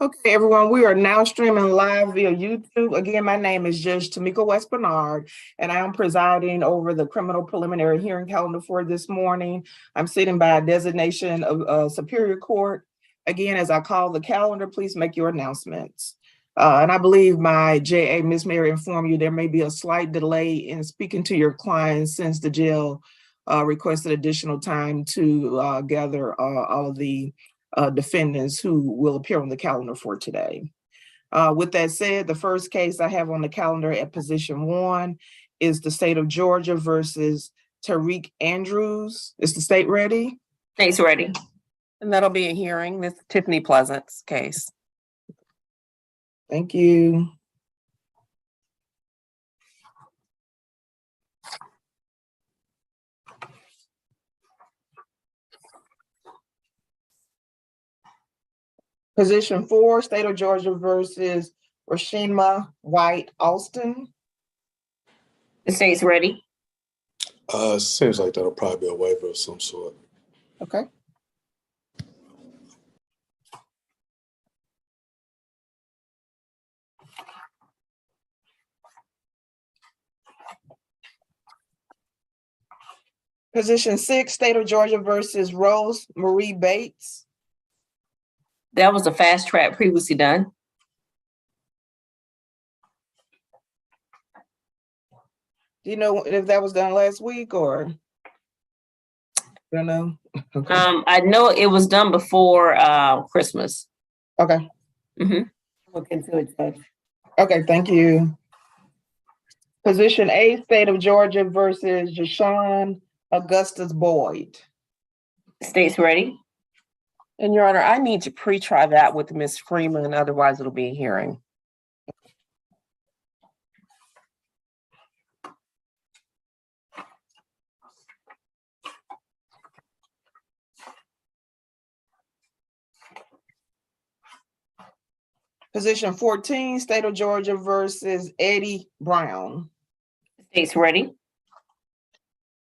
Okay, everyone, we are now streaming live via YouTube. Again, my name is Judge Tamika West Bernard, and I am presiding over the criminal preliminary hearing calendar for this morning. I'm sitting by a designation of Superior Court. Again, as I call the calendar, please make your announcements. And I believe my JA, Ms. Mary, informed you there may be a slight delay in speaking to your clients since the jail requested additional time to gather all of the defendants who will appear on the calendar for today. With that said, the first case I have on the calendar at position 1 is the state of Georgia versus Tariq Andrews. Is the state ready? State's ready. And that'll be a hearing. This is Tiffany Pleasant's case. Thank you. Position 4, state of Georgia versus Rashima White Alston. The state's ready. Seems like that'll probably be a waiver of some sort. Okay. Position 6, state of Georgia versus Rose Marie Bates. That was a fast track previously done. Do you know if that was done last week or? I don't know. Okay. I know it was done before Christmas. Okay. Look into it, Judge. Okay, thank you. Position 8, state of Georgia versus Jashawn Augustus Boyd. The state's ready. And Your Honor, I need to pre-try that with Ms. Freeman, otherwise it'll be a hearing. Position 14, state of Georgia versus Eddie Brown. The state's ready.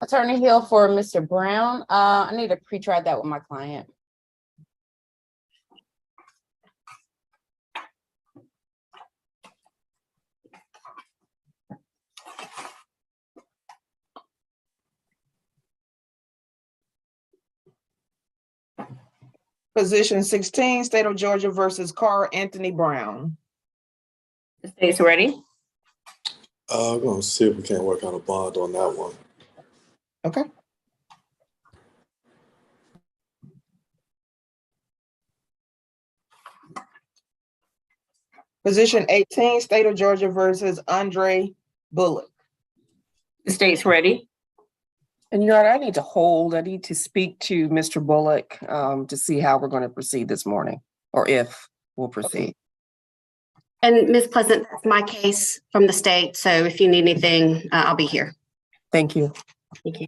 Attorney Hill for Mr. Brown. I need to pre-try that with my client. Position 16, state of Georgia versus Carl Anthony Brown. The state's ready. We're gonna see if we can't work out a bond on that one. Okay. Position 18, state of Georgia versus Andre Bullock. The state's ready. And Your Honor, I need to hold. I need to speak to Mr. Bullock to see how we're going to proceed this morning, or if we'll proceed. And Ms. Pleasant, that's my case from the state. So if you need anything, I'll be here. Thank you. Thank you.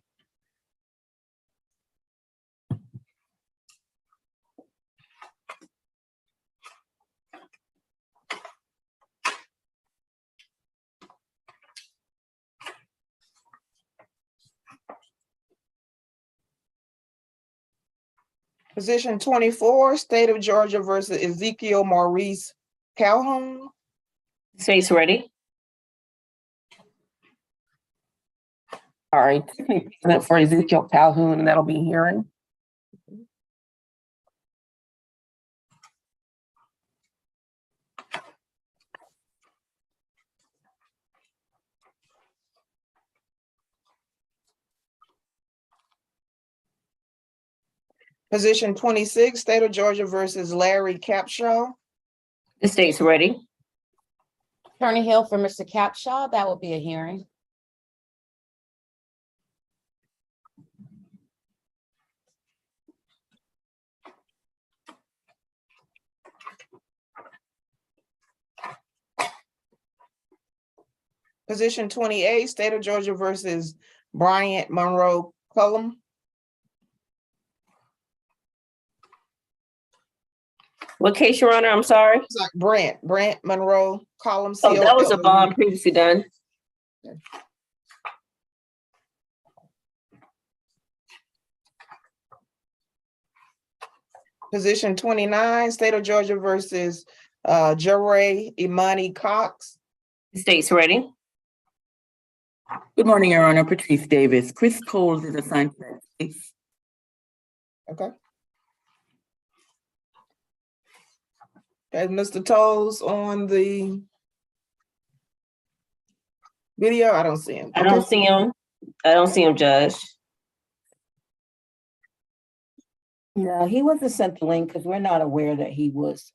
Position 24, state of Georgia versus Ezekiel Maurice Calhoun. The state's ready. All right, Tiffany Pleasant for Ezekiel Calhoun, and that'll be a hearing. Position 26, state of Georgia versus Larry Capshaw. The state's ready. Attorney Hill for Mr. Capshaw. That will be a hearing. Position 28, state of Georgia versus Bryant Monroe Cullum. What case, Your Honor? I'm sorry. It's like Brent Monroe Cullum. Oh, that was a bond previously done. Position 29, State of Georgia versus Jeray Imani Cox. State's ready. Good morning, Your Honor. Patrice Davis. Chris Coles is assigned to that case. Okay. And Mr. Tolles on the video? I don't see him. I don't see him. I don't see him, Judge. No, he wasn't sent the link because we're not aware that he was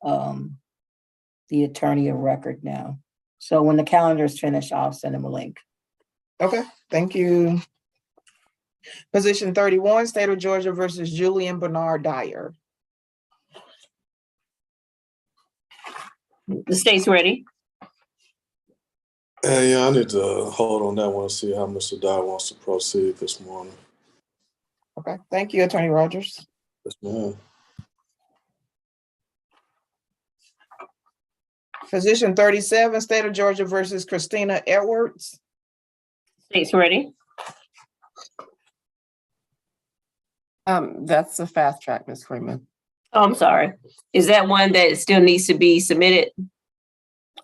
the attorney of record now. So when the calendar is finished, I'll send him a link. Okay, thank you. Position 31, State of Georgia versus Julian Bernard Dyer. The state's ready. And yeah, I need to hold on that one and see how Mr. Dye wants to proceed this morning. Okay, thank you, Attorney Rogers. Yes, ma'am. Position 37, State of Georgia versus Christina Edwards. State's ready. That's a fast track, Ms. Freeman. Oh, I'm sorry. Is that one that still needs to be submitted?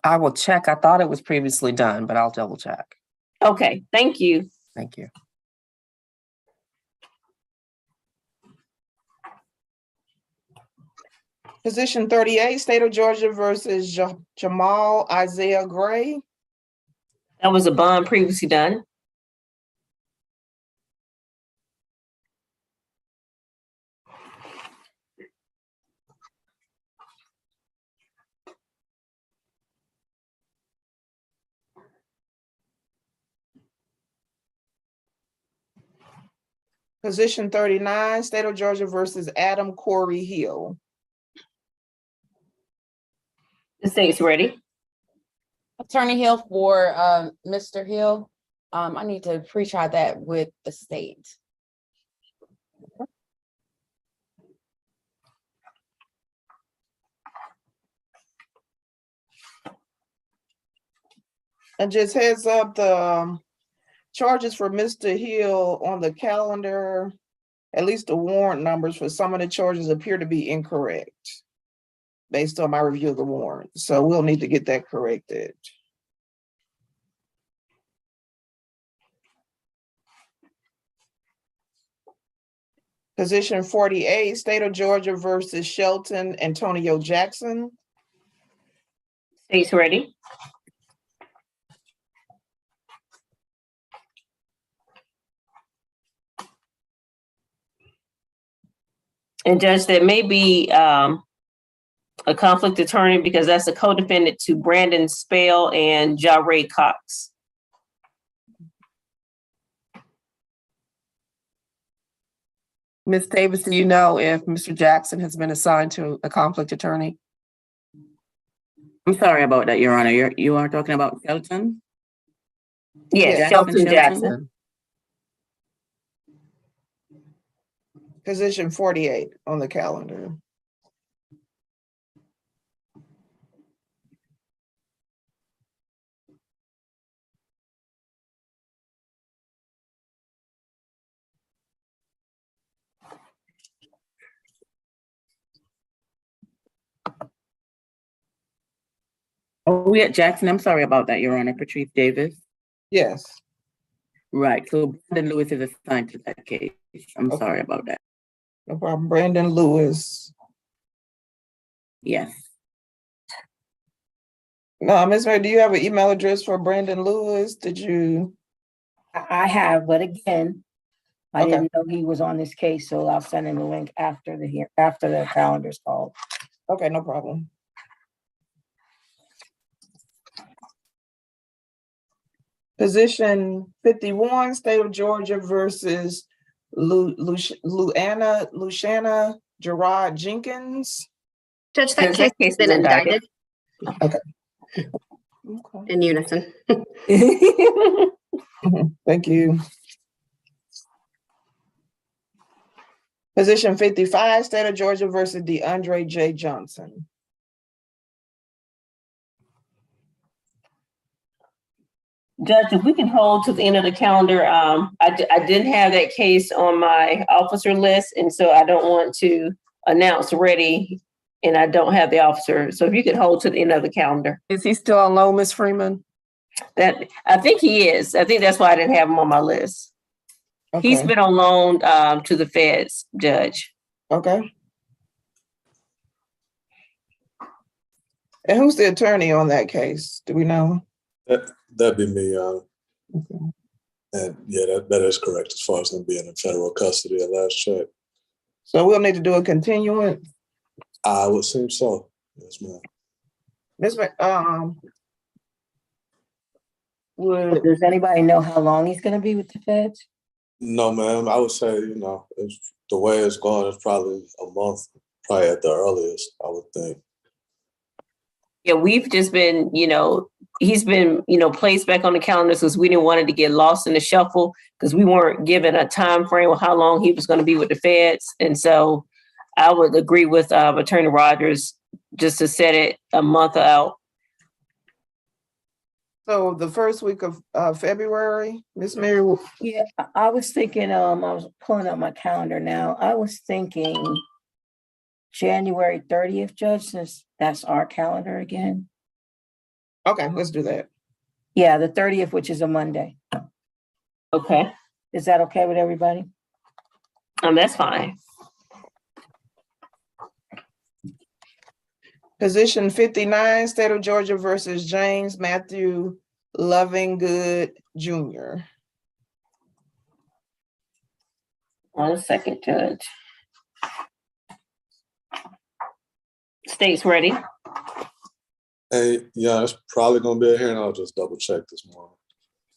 I will check. I thought it was previously done, but I'll double check. Okay, thank you. Thank you. Position 38, State of Georgia versus Jamal Isaiah Gray. That was a bond previously done. Position 39, State of Georgia versus Adam Corey Hill. The state's ready. Attorney Hill for Mr. Hill. I need to pre-try that with the state. And just heads up, the charges for Mr. Hill on the calendar, at least the warrant numbers for some of the charges appear to be incorrect based on my review of the warrant. So we'll need to get that corrected. Position 48, State of Georgia versus Shelton Antonio Jackson. State's ready. And Judge, there may be a conflict attorney because that's a co-defendant to Brandon Spale and Jaray Cox. Ms. Davis, do you know if Mr. Jackson has been assigned to a conflict attorney? I'm sorry about that, Your Honor. You are talking about Shelton? Yes, Jackson, Shelton Jackson. Position 48 on the calendar. Oh, yeah, Jackson. I'm sorry about that, Your Honor. Patrice Davis. Yes. Right. So Brandon Lewis is assigned to that case. I'm Okay. sorry about that. No problem. Brandon Lewis. Yes. No, Ms. Mary, do you have an email address for Brandon Lewis? Did you? I have, but again, I Okay. didn't know he was on this case, so I'll send him a link after the calendar's called. Okay, no problem. Position 51, State of Georgia versus Luciana Gerard Jenkins. Judge, that Judge, case that has case been is indicted. indicted in unison. Thank you. Position 55, State of Georgia versus DeAndre J. Johnson. Judge, if we can hold to the end of the calendar, I didn't have that case on my officer list, and so I don't want to announced ready, and I don't have the officer. So if you could hold to the end of the calendar. Is he still on loan, Ms. Freeman? That, I think he is. I think that's why I didn't have him on my list. He's Okay, been on loan to the feds, Judge. okay. And who's the attorney on that case? Do we know? That'd be me, Okay. and yeah, that is correct as far as them being in federal custody at last check. So we'll need to do a continuance. I would seem so. Yes, ma'am. Ms. Would, Does anybody know how long he's gonna be with the feds? No, ma'am. I would say, if the way it's going, it's probably a month, probably at the earliest, I would think. Yeah, we've just been, he's been, placed back on the calendar because we didn't want it to get lost in the shuffle because we weren't given a time frame of how long he was going to be with the feds. And so I would agree with Attorney Rogers just to set it a month out. so the first week of February, Ms. Mary, Yeah, I was thinking, I was pulling up my calendar now. I was thinking January 30th, Judge, since that's our calendar again. okay, let's do that. Yeah, the 30th, which is a Monday. Okay, Is that okay with everybody? that's fine. Position 59, State of Georgia versus James Matthew Lovingood Jr. 1 second, Judge. State's ready. Hey, yeah, it's probably gonna be a hearing. I'll just double check this morning.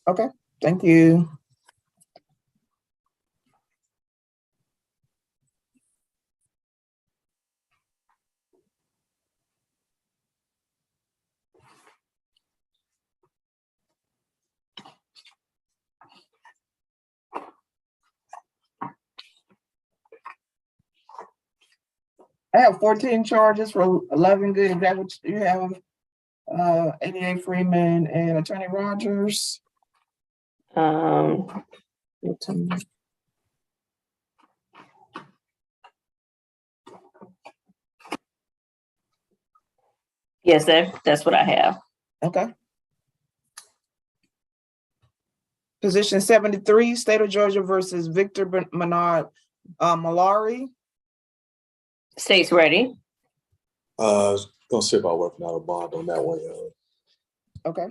Okay, thank you. I have 14 charges for Lovingood. Is that what you have? 88 Freeman and Attorney Rogers. Yes, that's what I have. Okay. Position 73, State of Georgia versus Victor Menard Malari. State's ready. Gonna see about working out a bond on that one. Okay.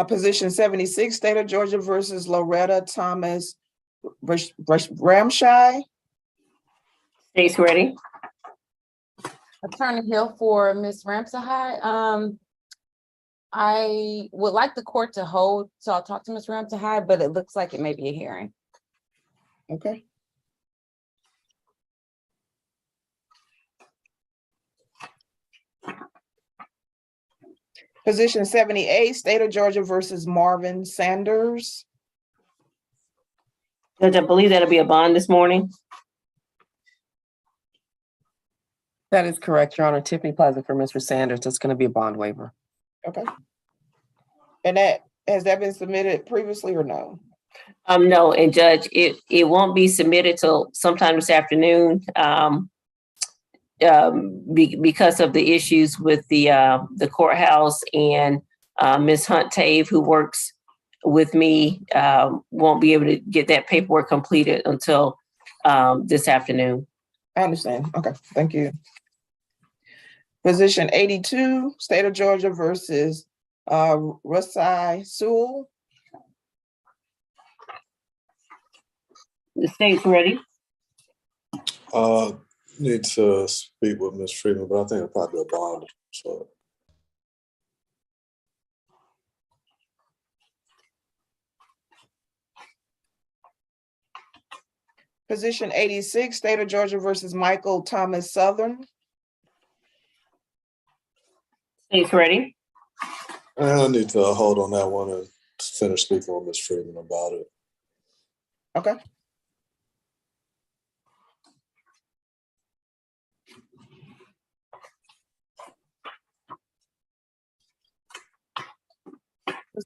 Position 76, State of Georgia versus Loretta Thomas Ramshay. State's ready. Attorney Hill for Ms. Ramsahai. I would like the court to hold, so I'll talk to Ms. Ramsahai, but it looks like it may be a hearing. Okay. Position 78, State of Georgia versus Marvin Sanders. Judge, I believe that'll be a bond this morning. That is correct, Your Honor. Tiffany Pleasant for Mr. Sanders. That's going to be a bond waiver. Okay. And has that been submitted previously or no? No, and Judge, it won't be submitted till sometime this afternoon. Because of the issues with the courthouse and Ms. Hunt Tave, who works with me, won't be able to get that paperwork completed until this afternoon. I understand. Okay, thank you. Position 82, State of Georgia versus Rusai Sewell. The state's ready. Need to speak with Ms. Freeman, but I think it'll probably be a bond. So Position 86, State of Georgia versus Michael Thomas Southern. State's ready. I need to hold on that one and finish speaking with Ms. Freeman about it. Okay.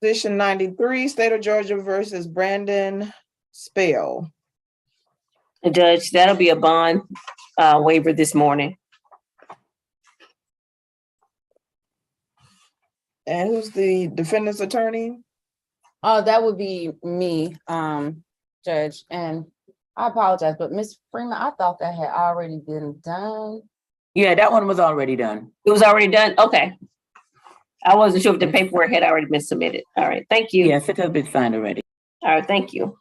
Position 93, State of Georgia versus Brandon Spell. Judge, that'll be a bond waiver this morning. And who's the defendant's attorney? That would be me, Judge, and I apologize, but Ms. Freeman, I thought that had already been done. Yeah, that one was already done. It was already done? Okay. I wasn't sure if the paperwork had already been submitted. All right, thank you. Yes, it has been signed already. All right, thank you.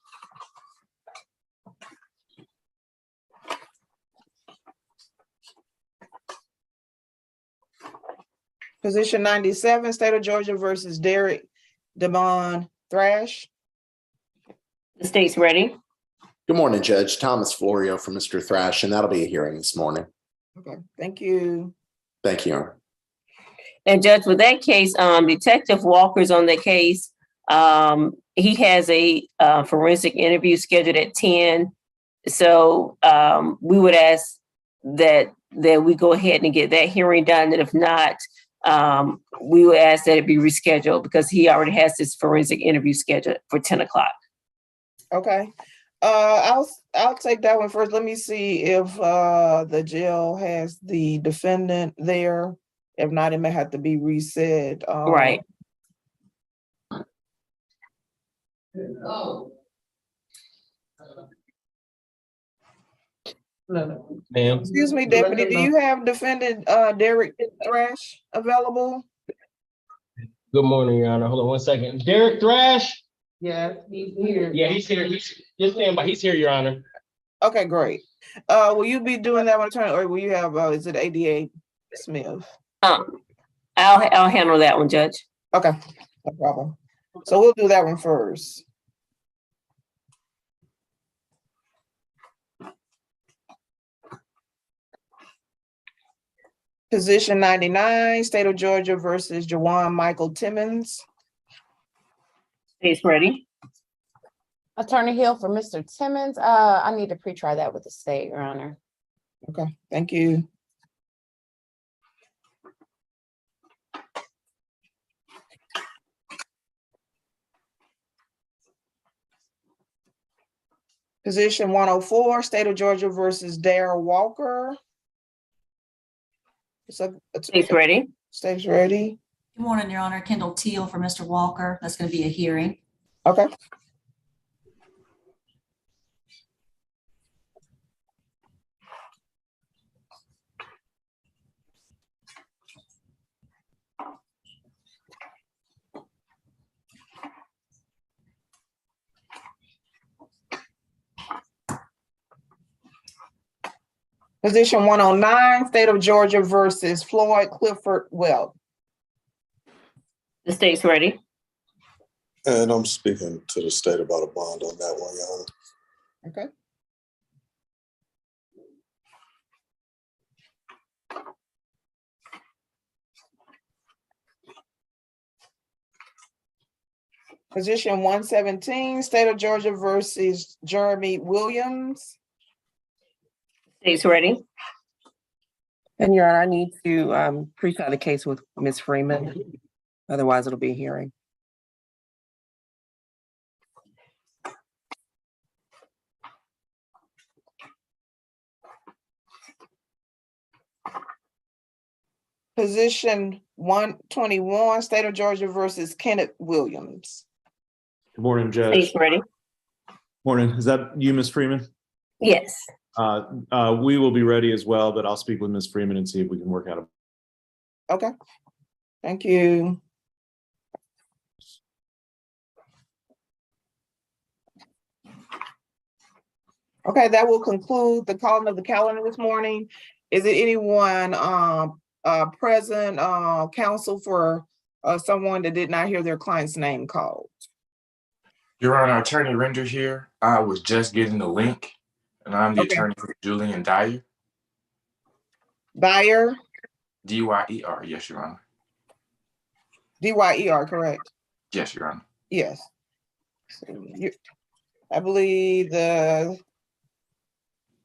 Position 97, State of Georgia versus Derek Demond Thrash. The state's ready. Good morning, Judge. Thomas Florio for Mr. Thrash, and that'll be a hearing this morning. Okay, thank you. Thank you, Your Honor. And Judge, with that case, Detective Walker's on the case. He has a forensic interview scheduled at 10. So we would ask that we go ahead and get that hearing done. And if not, we would ask that it be rescheduled because he already has this forensic interview scheduled for 10 o'clock. Okay. I'll take that one first. Let me see if the jail has the defendant there. If not, it may have to be reset. Right. Ma'am. Excuse me, Deputy, do you have defendant Derek Thrash available? Good morning, Your Honor. Hold on one second. Derek Thrash? Yeah, he's here. Yeah, he's here. He's just standing by. He's here, Your Honor. Okay, great. Will you be doing that one attorney, or will you have is it ADA Smith? I'll handle that one, Judge. Okay, no problem. So we'll do that one first. Position 99, State of Georgia versus Jawan Michael Timmons. State's ready. Attorney Hill for Mr. Timmons, I need to pre-try that with the state, Your Honor. Okay, thank you. Position 104, State of Georgia versus Darrell Walker. State's ready. State's ready. Good morning, Your Honor. Kendall Teal for Mr. Walker. That's going to be a hearing. Okay. Position 109, State of Georgia versus Floyd Clifford Weld. The state's ready. And I'm speaking to the state about a bond on that one, Your Honor. Okay. Position 117, State of Georgia versus Jeremy Williams. State's ready. And Your Honor, I need to pre-try the case with Ms. Freeman. Otherwise, it'll be a hearing. Position 121, State of Georgia versus Kenneth Williams. Good morning, Judge. State's ready. Morning. Is that you, Ms. Freeman? Yes. We will be ready as well, but I'll speak with Ms. Freeman and see if we can work out a. Okay. Thank you. Okay, that will conclude the calling of the calendar this morning. Is it anyone present, counsel for someone that did not hear their client's name called? Your Honor, Attorney Render here. I was just getting the link, and I'm the attorney for Julian Dyer. Dyer? D-Y-E-R, yes, Your Honor. D-Y-E-R, correct? Yes, Your Honor. Yes. I believe the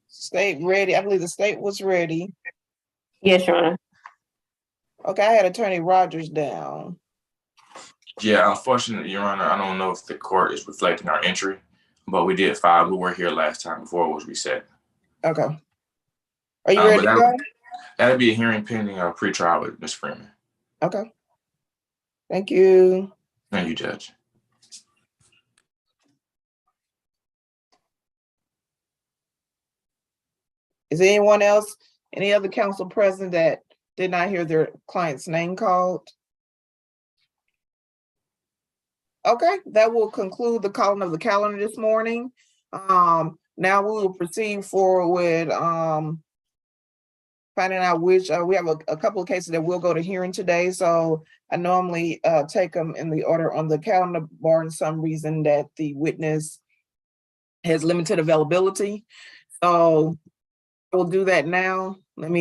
state ready. I believe the state was ready. Yes, Your Honor. Okay, I had Attorney Rogers down. Yeah, unfortunately, Your Honor, I don't know if the court is reflecting our entry, but we did file. We were here last time before it was reset. Okay. Are you But ready to go? that'll be a hearing pending a pretrial with Ms. Freeman. Okay. Thank you. Thank you, Judge. Is there anyone else, any other council present that did not hear their client's name called? Okay, that will conclude the calling of the calendar this morning. Now we will proceed forward with finding out which, we have a couple of cases that will go to hearing today. So I normally take them in the order on the calendar, barring some reason that the witness has limited availability. So we'll do that now. Let me